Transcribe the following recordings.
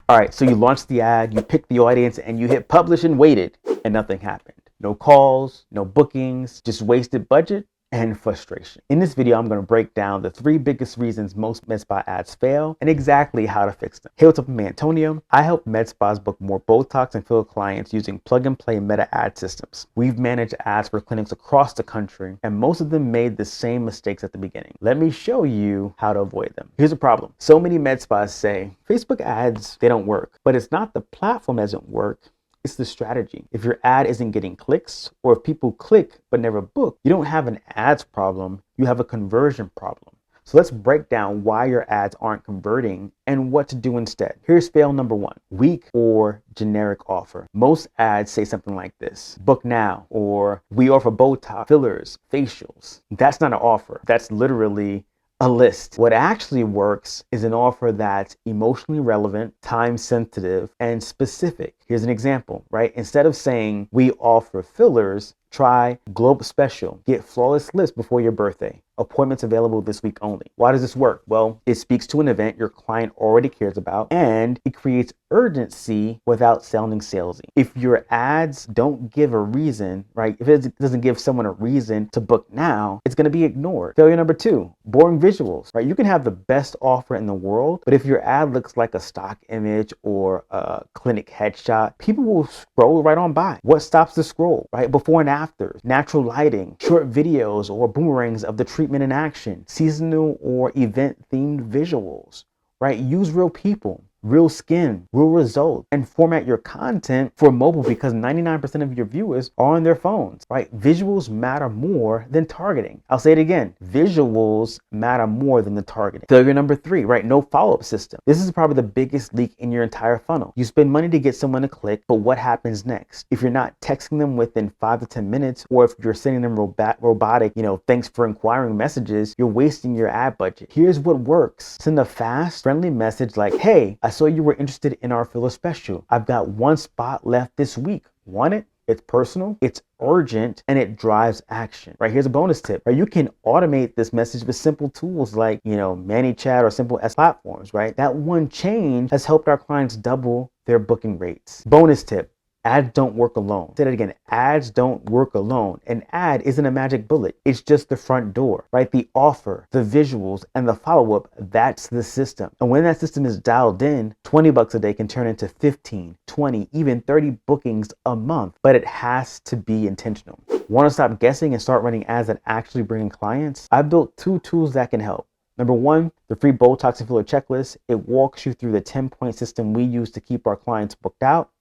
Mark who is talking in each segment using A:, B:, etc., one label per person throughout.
A: All right, so you launched the ad, you picked the audience, and you hit publish and waited, and nothing happened. No calls, no bookings, just wasted budget and frustration. In this video, I'm going to break down the 3 biggest reasons most MedSpa ads fail and exactly how to fix them. Hey, what's up, I'm Antonio. I help MedSpas book more Botox and filler clients using plug-and-play meta ad systems. We've managed ads for clinics across the country, and most of them made the same mistakes at the beginning. Let me show you how to avoid them. Here's a problem. So many MedSpas say, Facebook ads, they don't work, but it's not the platform that doesn't work. It's the strategy. If your ad isn't getting clicks, or if people click but never book, you don't have an ads problem, you have a conversion problem. So let's break down why your ads aren't converting and what to do instead. Here's fail number 1, weak or generic offer. Most ads say something like this: book now, or we offer Botox, fillers, facials. That's not an offer. That's literally a list. What actually works is an offer that's emotionally relevant, time sensitive, and specific. Here's an example, right? Instead of saying we offer fillers, try Globe Special. Get flawless lips before your birthday. Appointments available this week only. Why does this work? Well, it speaks to an event your client already cares about, and it creates urgency without sounding salesy. If your ads don't give a reason, right? If it doesn't give someone a reason to book now, it's going to be ignored. Failure number 2, boring visuals, right? You can have the best offer in the world, but if your ad looks like a stock image or a clinic headshot, people will scroll right on by. What stops the scroll, right? Before and after, natural lighting, short videos or boomerangs of the treatment in action, seasonal or event themed visuals, right? Use real people, real skin, real results, and format your content for mobile because 99% of your viewers are on their phones, right? Visuals matter more than targeting. I'll say it again. Visuals matter more than the targeting. Failure number 3, right? No follow-up system. This is probably the biggest leak in your entire funnel. You spend money to get someone to click, but what happens next? If you're not texting them within 5 to 10 minutes, or if you're sending them robotic, thanks for inquiring messages, you're wasting your ad budget. Here's what works. Send a fast, friendly message like, hey, I saw you were interested in our filler special. I've got 1 spot left this week. Want it? It's personal, it's urgent, and it drives action, right? Here's a bonus tip, right? You can automate this message with simple tools like, ManyChat or simple S platforms, right? That one change has helped our clients double their booking rates. Bonus tip. Ads don't work alone. Say that again. Ads don't work alone. An ad isn't a magic bullet. It's just the front door, right? The offer, the visuals, and the follow-up, that's the system. And when that system is dialed in, $20 a day can turn into 15, 20, even 30 bookings a month, but it has to be intentional. Want to stop guessing and start running ads that actually bring in clients? I built 2 tools that can help. Number 1, the free Botox and filler checklist. It walks you through the 10-point system we use to keep our clients booked out.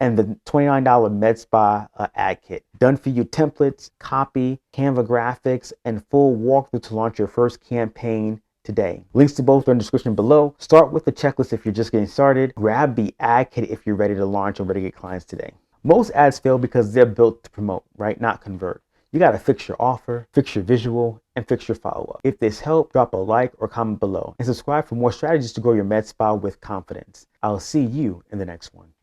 A: And the $29 MedSpa Ad Kit. Done for you templates, copy, Canva graphics, and full walkthrough to launch your first campaign today. Links to both are in the description below. Start with the checklist if you're just getting started. Grab the Ad Kit if you're ready to launch and ready to get clients today. Most ads fail because they're built to promote, right? Not convert. You got to fix your offer, fix your visual, and fix your follow-up. If this helped, drop a like or comment below and subscribe for more strategies to grow your med spa with confidence. I'll see you in the next one.